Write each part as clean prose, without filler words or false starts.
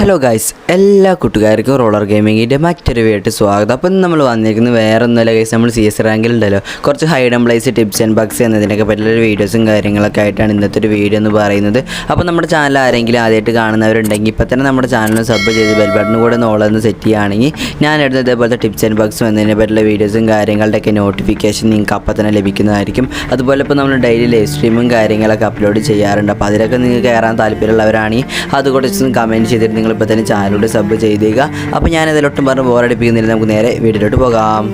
Hello guys, എല്ലാ കൂട്ടുകാർക്കും roller ഗെയിമിങ്ങിൻ്റെ മറ്റൊരു വീഡിയോ സ്വാഗതം. അപ്പം നമ്മൾ വന്നിരിക്കുന്നത് വേറെ ഒന്നുമില്ല ഗൈസ്, നമ്മൾ CS റാങ്കിലുണ്ടല്ലോ കുറച്ച് hide and place tips and bugs എന്നതിനൊക്കെ പറ്റിയുള്ള വീഡിയോസും കാര്യങ്ങളൊക്കെ ആയിട്ടാണ് ഇന്നത്തെ ഒരു വീഡിയോ എന്ന് പറയുന്നത്. അപ്പോൾ നമ്മുടെ ചാനൽ ആരെങ്കിലും ആദ്യമായിട്ട് കാണുന്നവരുണ്ടെങ്കിൽ ഇപ്പോൾ തന്നെ നമ്മുടെ ചാനലിന് സബ് ചെയ്ത് ബെൽ ബട്ടൺ കൂടെ ഓളൊന്ന് സെറ്റ് ചെയ്യുകയാണെങ്കിൽ ഞാൻ എടുത്ത ഇതേപോലത്തെ ടിപ്സ് ആൻഡ് ബഗ്സും എന്നതിനെ പറ്റിയുള്ള വീഡിയോസും കാര്യങ്ങളുടെയൊക്കെ നോട്ടിഫിക്കേഷൻ നിങ്ങൾക്ക് അപ്പം തന്നെ ലഭിക്കുന്നതായിരിക്കും. അതുപോലെ ഇപ്പോൾ നമ്മൾ ഡെയിലി ലൈവ് സ്ട്രീമും കാര്യങ്ങളൊക്കെ അപ്ലോഡ് ചെയ്യാറുണ്ട്. അപ്പോൾ അതിലൊക്കെ നിങ്ങൾക്ക് കയറാൻ താല്പര്യമുള്ളവരാണെങ്കിൽ അതുകൂടെ കമൻറ്റ് ചെയ്തിട്ട് നിങ്ങളിപ്പോൾ തന്നെ ചാനലിലൂടെ സബ് ചെയ്തേക്കുക. അപ്പോൾ ഞാനിതിലൊട്ടും പറഞ്ഞ് ബോറടിപ്പിക്കുന്നില്ല, നമുക്ക് നേരെ വീഡിയോയിലോട്ട് പോകാം.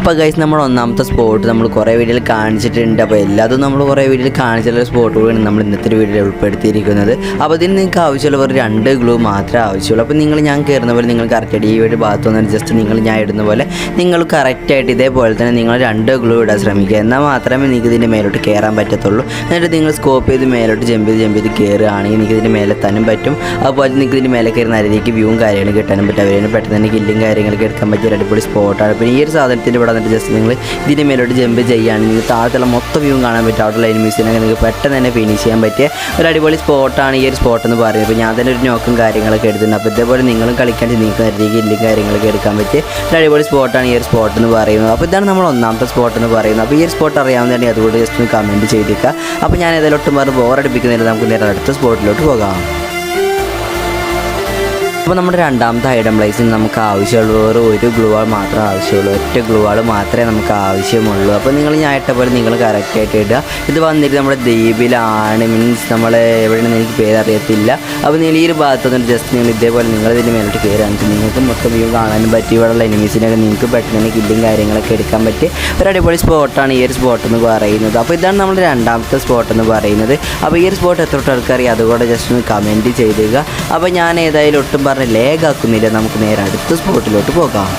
അപ്പോൾ ഗൈസ്, നമ്മൾ ഒന്നാമത്തെ സ്പോട്ട് നമ്മൾ കുറേ വീഡിയോയിൽ കാണിച്ചിട്ടുണ്ട്. അപ്പോൾ എല്ലാതും നമ്മൾ കുറേ വീഡിയോയിൽ കാണിച്ചിട്ടുള്ള സ്പോട്ടുകളാണ് നമ്മൾ ഇന്നത്തെ വീഡിയോയിൽ ഉൾപ്പെടുത്തിയിരിക്കുന്നത്. അപ്പോൾ ഇതിന് നിങ്ങൾക്ക് ആവശ്യമുള്ള ഒരു 2 ഗ്ലൂ മാത്രമേ ആവശ്യമുള്ളൂ. അപ്പോൾ ഞാൻ കയറുന്ന പോലെ നിങ്ങൾ കറക്റ്റായിട്ട് ഈ വീഡിയോ ഭാഗത്ത് വന്നാൽ ജസ്റ്റ് ഞാൻ ഇടുന്ന പോലെ നിങ്ങൾ കറക്റ്റായിട്ട് ഇതേപോലെ തന്നെ നിങ്ങൾ 2 ഗ്ലൂ ഇടാൻ ശ്രമിക്കുക. എന്നാൽ മാത്രമേ നിങ്ങൾക്ക് ഇതിൻ്റെ മേലോട്ട് കയറാൻ പറ്റത്തുള്ളൂ. എന്നിട്ട് നിങ്ങൾ സ്കോപ്പ് ചെയ്ത് മേലോട്ട് ജമ്പ് ചെയ്ത് കയറുകയാണെങ്കിൽ നിങ്ങൾക്ക് ഇതിൻ്റെ മേലെ എത്താനും പറ്റും. അതുപോലെ നിങ്ങൾക്ക് ഇതിൻ്റെ മേലെ കയറുന്ന അതിലേക്ക് വ്യൂവും കാര്യങ്ങളും കിട്ടാനും പറ്റും. അവരെ പെട്ടെന്ന് തന്നെ കില്ലും കാര്യങ്ങളൊക്കെ എടുക്കാൻ പറ്റിയ ഒരു അടിപൊളി സ്പോട്ടാണ്. പിന്നെ ഈ ഒരു സാധനത്തിൻ്റെ ഇവിടെ വന്നിട്ട് ജസ്റ്റ് നിങ്ങൾ ഇതിൻ്റെ മേലോട്ട് ജമ്പ് ചെയ്യുകയാണെങ്കിൽ നിങ്ങൾക്ക് താഴത്തുള്ള മൊത്തം വ്യൂവും കാണാൻ പറ്റും. അവിടെയുള്ള എനിമീസിനൊക്കെ നിങ്ങൾക്ക് പെട്ടെന്ന് തന്നെ ഫിനിഷ് ചെയ്യാൻ പറ്റിയ ഒരു അടിപൊളി സ്പോട്ടാണ് ഈ ഒരു സ്പോട്ട് എന്ന് പറയുന്നത്. ഇപ്പോൾ ഞാൻ തന്നെ ഒരു നോക്കും കാര്യങ്ങളൊക്കെ എടുത്തിട്ടുണ്ട്. അപ്പോൾ ഇതേപോലെ നിങ്ങളും കളിക്കാൻ ചിന്തിക്കുന്ന രീതിക്ക് ഇല്ലും കാര്യങ്ങളൊക്കെ എടുക്കാൻ പറ്റിയ ഒരു അടിപൊളി സ്പോട്ടാണ് ഈ ഒരു സ്പോട്ട് എന്ന് പറയുന്നത്. അപ്പോൾ ഇതാണ് നമ്മൾ ഒന്നാമത്തെ സ്പോട്ട് എന്ന് പറയുന്നത്. അപ്പോൾ ഈ ഒരു സ്പോട്ട് അറിയാവുന്നതാണെങ്കിൽ അതുകൊണ്ട് ജസ്റ്റ് ഒന്ന് കമൻറ്റ് ചെയ്തേക്കുക. അപ്പോൾ ഞാൻ ഇതിലൊട്ടും പറഞ്ഞ് ബോറടിപ്പിക്കുന്നില്ല, നമുക്ക് നേരെ അടുത്ത സ്പോട്ടിലോട്ട് പോകാം. അപ്പോൾ നമ്മുടെ രണ്ടാമത്തെ ഐഡം പ്ലേസിൽ നമുക്ക് ആവശ്യമുള്ള ഒരു ഗ്ലൂ വാൾ മാത്രമേ ആവശ്യമുള്ളൂ. ഒറ്റ ഗ്ലൂ വാൾ മാത്രമേ നമുക്ക് ആവശ്യമുള്ളൂ. അപ്പോൾ നിങ്ങൾ ഞാൻ ഇട്ട പോലെ നിങ്ങൾ കറക്റ്റായിട്ട് ഇടുക. ഇത് വന്നിട്ട് നമ്മുടെ ദ്വീപിലാണ്, മീൻസ് നമ്മൾ എവിടെയാണെന്ന് എനിക്ക് പേരറിയത്തില്ല. അപ്പോൾ നിങ്ങൾ ഈ ഒരു ഭാഗത്ത് വന്നിട്ട് ജസ്റ്റ് നിങ്ങൾ ഇതേപോലെ നിങ്ങളിതിൻ്റെ മേലോട്ട് കയറുകയാണെങ്കിൽ നിങ്ങൾക്ക് മൊത്തം വ്യൂ കാണാനും പറ്റി. ഇവിടെയുള്ള എനിമീസിനൊക്കെ നിങ്ങൾക്ക് പെട്ടെന്ന് തന്നെ കില്ലും കാര്യങ്ങളൊക്കെ എടുക്കാൻ പറ്റിയ ഒരു അടിപൊളി സ്പോട്ടാണ് ഈ ഒരു സ്പോട്ട് എന്ന് പറയുന്നത്. അപ്പോൾ ഇതാണ് നമ്മുടെ രണ്ടാമത്തെ സ്പോട്ട് എന്ന് പറയുന്നത്. അപ്പോൾ ഈ ഒരു സ്പോട്ട് എത്ര ആൾക്കറിയാം അതുകൂടെ ജസ്റ്റ് ഒന്ന് കമൻറ്റ് ചെയ്തേക്കുക. അപ്പോൾ ഞാൻ ഏതായാലും ഒട്ടും ലേഗാക്കുന്നില്ല, നമുക്ക് നേരെ അടുത്ത സ്പോട്ടിലോട്ട് പോകാം.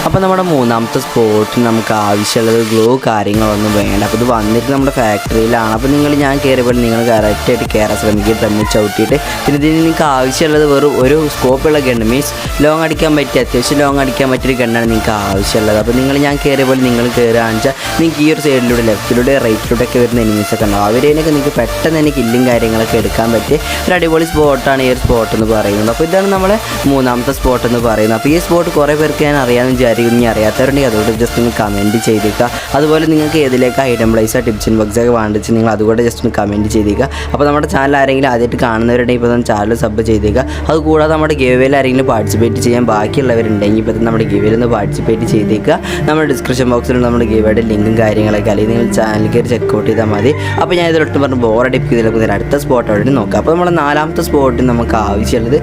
അപ്പോൾ നമ്മുടെ മൂന്നാമത്തെ സ്പോട്ടിന് നമുക്ക് ആവശ്യമുള്ളത് ഗ്ലൂ കാര്യങ്ങളൊന്നും വേണ്ട. അപ്പോൾ ഇത് വന്നിട്ട് നമ്മുടെ ഫാക്ടറിയിലാണ്. അപ്പോൾ ഞാൻ കയറിയപ്പോൾ നിങ്ങൾ കറക്റ്റായിട്ട് കയറാൻ ശ്രമിക്കുക, തമ്മിൽ ചവിട്ടിയിട്ട്. പിന്നെ ഇതിന് നിങ്ങൾക്ക് ആവശ്യമുള്ളത് വെറും ഒരു സ്കോപ്പുള്ള ഗണ്ണ്, മീൻസ് ലോങ് അടിക്കാൻ പറ്റിയ അത്യാവശ്യം ലോങ് അടിക്കാൻ പറ്റിയൊരു ഗണ്ണാണ് നിങ്ങൾക്ക് ആവശ്യമുള്ളത്. അപ്പോൾ ഞാൻ കയറിയപ്പോൾ നിങ്ങൾ കയറുകയാണെന്ന് വെച്ചാൽ നിങ്ങൾക്ക് ഈ ഒരു സൈഡിലൂടെ ലെഫ്റ്റിലൂടെ റൈറ്റിലൂടെ ഒക്കെ വരുന്ന എനിമീസൊക്കെ ഉണ്ടാവും. അവരേനൊക്കെ നിങ്ങൾക്ക് പെട്ടെന്ന് തന്നെ കില്ലും കാര്യങ്ങളൊക്കെ എടുക്കാൻ പറ്റിയ ഒരു അടിപൊളി സ്പോട്ടാണ് ഈ ഒരു സ്പോട്ട് എന്ന് പറയുന്നത്. അപ്പോൾ ഇതാണ് നമ്മുടെ മൂന്നാമത്തെ സ്പോട്ട് എന്ന് പറയുന്നത്. അപ്പോൾ ഈ സ്പോട്ട് കുറേ പേർക്ക് ഞാൻ അറിയാമെന്ന് വിചാരിക്കും. ഇനി അറിയാത്തവരുണ്ടെങ്കിൽ അതുകൊണ്ട് ജസ്റ്റ് ഒന്ന് കമൻറ്റ് ചെയ്തേക്കുക. അതുപോലെ നിങ്ങൾക്ക് ഏതിലേക്ക് ഐഡം പ്ലേസോ ടിപ്സ് ആൻഡ് ബഗ്സ് ഒക്കെ വേണ്ടിച്ച് നിങ്ങൾ അതുകൂടെ ജസ്റ്റ് ഒന്ന് കമൻറ്റ് ചെയ്തേക്കുക. അപ്പോൾ നമ്മുടെ ചാനൽ ആരെങ്കിലും ആദ്യമായിട്ട് കാണുന്നവരുണ്ടെങ്കിൽ ഇപ്പോൾ തന്നെ ചാനൽ സബ് ചെയ്തേക്കുക. അതുകൂടാതെ നമ്മുടെ ഗിവേയിൽ ആരെങ്കിലും പാർട്ടിസിപ്പേറ്റ് ചെയ്യാൻ ബാക്കിയുള്ളവരുണ്ടെങ്കിൽ ഇപ്പോൾ നമ്മുടെ ഗിവേയിൽ ഒന്ന് പാർട്ടിസിപ്പേറ്റ് ചെയ്തേക്കുക. നമ്മുടെ ഡിസ്ക്രിപ്ഷൻ ബോക്സിൽ നമ്മുടെ ഗിവേയുടെ ലിങ്കും കാര്യങ്ങളൊക്കെ അല്ലെങ്കിൽ നിങ്ങൾ ചാനലിൽ കയറി ചെക്കൗട്ട് ചെയ്താൽ മതി. അപ്പോൾ ഞാൻ ഇതിലൊട്ടും പറഞ്ഞ് ബോറടിപ്പിക്കുന്നതിൽ അടുത്ത സ്പോട്ട് അവിടെ നോക്കാം. അപ്പോൾ നമ്മുടെ നാലാമത്തെ സ്പോട്ടിന് നമുക്ക് ആവശ്യമുള്ളത്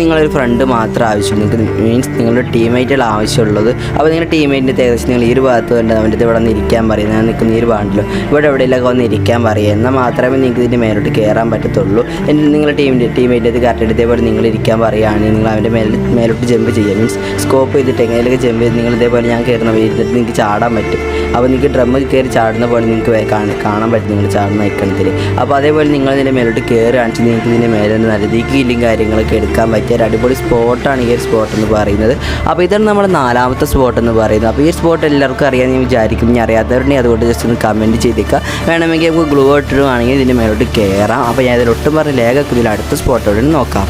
നിങ്ങളൊരു ഫ്രണ്ട് മാത്രം ആവശ്യമുള്ളൂ. നിങ്ങൾക്ക് മീൻസ് നിങ്ങളുടെ ടീമേറ്റുകൾ ആവശ്യമുള്ളത്. അപ്പോൾ നിങ്ങളുടെ ടീമേറ്റിൻ്റെ ഏകദേശം നിങ്ങൾ ഈ ഒരു ഭാഗത്ത് വന്നിട്ട് അവൻ്റെ ഇവിടെ വന്ന് ഇരിക്കാൻ പറയും. ഞാൻ നിൽക്കുന്ന ഈ ഒരു ഭാഗത്തിലോ ഇവിടെ എവിടെയെങ്കിലൊക്കെ വന്ന് ഇരിക്കാൻ പറയുക. എന്നാൽ മാത്രമേ നിങ്ങൾക്ക് ഇതിൻ്റെ മേലോട്ട് കയറാൻ പറ്റത്തുള്ളൂ. നിങ്ങളുടെ ടീമേറ്റ് കറക്റ്റ് ഇതേപോലെ നിങ്ങൾ ഇരിക്കാൻ പറയുകയാണെങ്കിൽ നിങ്ങൾ അവൻ്റെ മേലോട്ട് ജമ്പ് ചെയ്യുക. മീൻസ് സ്കോപ്പ് ചെയ്തിട്ട് എങ്ങനെയൊക്കെ ജമ്പ് ചെയ്ത് നിങ്ങൾ ഇതേപോലെ ഞാൻ കയറുന്ന ഇരുന്നിട്ട് നിങ്ങൾക്ക് ചാടാൻ പറ്റും. അപ്പോൾ നിങ്ങൾക്ക് ഡ്രമ്മിൽ കയറി ചാടുന്ന പോലെ നിങ്ങൾക്ക് കാണാൻ പറ്റും നിങ്ങൾ ചാടുന്ന ഐക്കണത്തിൽ. അപ്പോൾ അതേപോലെ നിങ്ങൾ ഇതിൻ്റെ മേലോട്ട് കയറുകയാണെങ്കിൽ നിങ്ങൾക്ക് ഇതിൻ്റെ മേലെ നല്ല രീതിക്ക് കില്ലും കാര്യങ്ങളൊക്കെ എടുക്കാൻ പറ്റിയ ഒരു അടിപൊളി സ്പോട്ടാണ് ഈ ഒരു സ്പോട്ട് എന്ന് പറയുന്നത്. അപ്പോൾ ഇതാണ് നമ്മുടെ നാലാമത്തെ സ്പോട്ട് എന്ന് പറയുന്നത്. അപ്പോൾ ഈ സ്പോട്ട് എല്ലാവർക്കും അറിയാമെന്ന് ഞാൻ വിചാരിക്കും. ഞാൻ അറിയാത്തവരുണ്ടെങ്കിൽ അതുകൊണ്ട് ജസ്റ്റ് ഒന്ന് കമൻറ്റ് ചെയ്തേക്കുക. വേണമെങ്കിൽ നമുക്ക് ഗ്ലൂ ഇട്ടിടുവാണെങ്കിൽ ഇതിൻ്റെ മേലോട്ട് കയറാം. അപ്പോൾ ഞാൻ ഇതിലൊട്ടും പറഞ്ഞ് ലേഖക്ക് ഇതിൽ അടുത്ത സ്പോട്ടോടെ നോക്കാം.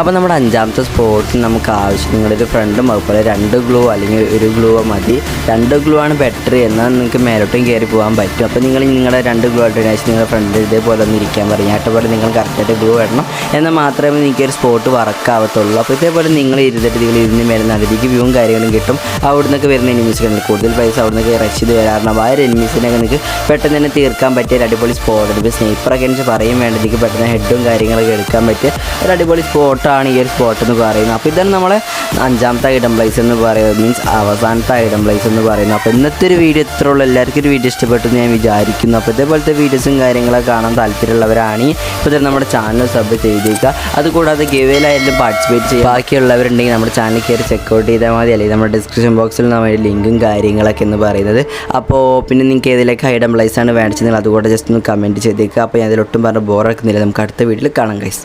അപ്പോൾ നമ്മുടെ അഞ്ചാമത്തെ സ്പോട്ടിന് നമുക്ക് ആവശ്യം നിങ്ങളൊരു ഫ്രണ്ടും അതുപോലെ 2 ഗ്ലൂ അല്ലെങ്കിൽ ഒരു ഗ്ലൂ മതി. 2 ഗ്ലൂ ആണ് ബെറ്റർ, എന്നാൽ നിങ്ങൾക്ക് മേലോട്ടും കയറി പോകാൻ പറ്റും. അപ്പോൾ നിങ്ങളുടെ 2 ഗ്ലൂ ഇട്ടതിന് ശേഷം നിങ്ങളുടെ ഫ്രണ്ട് ഇതേപോലെ ഒന്ന് ഇരിക്കാൻ പറയും. അതേപോലെ നിങ്ങൾ കറക്റ്റായിട്ട് ഗ്ലൂ ഇടണം, എന്നാൽ മാത്രമേ നിങ്ങൾക്ക് ഒരു സ്പോട്ട് വർക്കാവത്തുള്ളൂ. അപ്പോൾ ഇതേപോലെ നിങ്ങൾ ഇരുന്നിട്ട് നിങ്ങൾ ഇതിന് മേലെ നല്ല രീതിക്ക് വ്യൂവും കാര്യങ്ങളും കിട്ടും. അവിടെ നിന്നൊക്കെ വരുന്ന എനിമീസിന് കൂടുതൽ പൈസ അവിടെ നിന്നൊക്കെ റഷ് ചെയ്ത് വരാറുണ്ട്. ആ ഒരു എനിമീസിനൊക്കെ നിങ്ങൾക്ക് പെട്ടെന്ന് തന്നെ തീർക്കാൻ പറ്റിയ ഒരു അടിപൊളി സ്പോട്ട്. ഇപ്പോൾ സ്നൈപ്പറൊക്കെ എനിക്ക് പറയും വേണ്ട, എനിക്ക് പെട്ടെന്ന് ഹെഡും കാര്യങ്ങളൊക്കെ എടുക്കാൻ പറ്റിയ ഒരു അടിപൊളി സ്പോട്ടാണ് ഈ ഒരു സ്പോട്ട് എന്ന് പറയുന്നത്. അപ്പോൾ ഇതാണ് നമ്മളെ അഞ്ചാമത്തെ ഐഡം പ്ലേസ് എന്ന് പറയുന്നത്, മീൻസ് അവസാനത്തെ ഐഡം പ്ലേസ് എന്ന് പറയുന്നത്. അപ്പോൾ ഇന്നത്തെ ഒരു വീഡിയോ ഇത്ര ഉള്ളൂ. എല്ലാവർക്കും ഒരു വീഡിയോ ഇഷ്ടപ്പെട്ടു എന്ന് ഞാൻ വിചാരിക്കുന്നു. അപ്പോൾ ഇതേപോലത്തെ വീഡിയോസും കാര്യങ്ങളൊക്കെ കാണാൻ താല്പര്യമുള്ളവരാണെങ്കിൽ ഇപ്പോൾ തന്നെ നമ്മുടെ ചാനൽ സബ് ചെയ്തേക്കുക. അതുകൂടാതെ ഗിവേയിലായാലും പാർട്ടിസിപ്പേറ്റ് ചെയ്യുക. ബാക്കിയുള്ളവരുണ്ടെങ്കിൽ നമ്മുടെ ചാനൽ കയറി ചെക്കൗട്ട് ചെയ്താൽ മതി, അല്ലെങ്കിൽ നമ്മുടെ ഡിസ്ക്രിപ്ഷൻ ബോക്സിൽ നമ്മുടെ ലിങ്കും കാര്യങ്ങളൊക്കെ എന്ന് പറയുന്നത്. അപ്പോൾ പിന്നെ നിങ്ങൾക്ക് ഏതിലേക്ക് ഐഡം പ്ലേസ് ആണ് വേണ്ടിച്ചെങ്കിൽ അതുകൂടെ ജസ്റ്റ് ഒന്ന് കമൻറ്റ് ചെയ്തേക്കുക. അപ്പോൾ ഞാൻ അതിലൊട്ടും പറഞ്ഞ് ബോറാക്കുന്നില്ല. നമുക്ക് അടുത്ത വീഡിയോയിൽ കാണാം ഗൈസ്.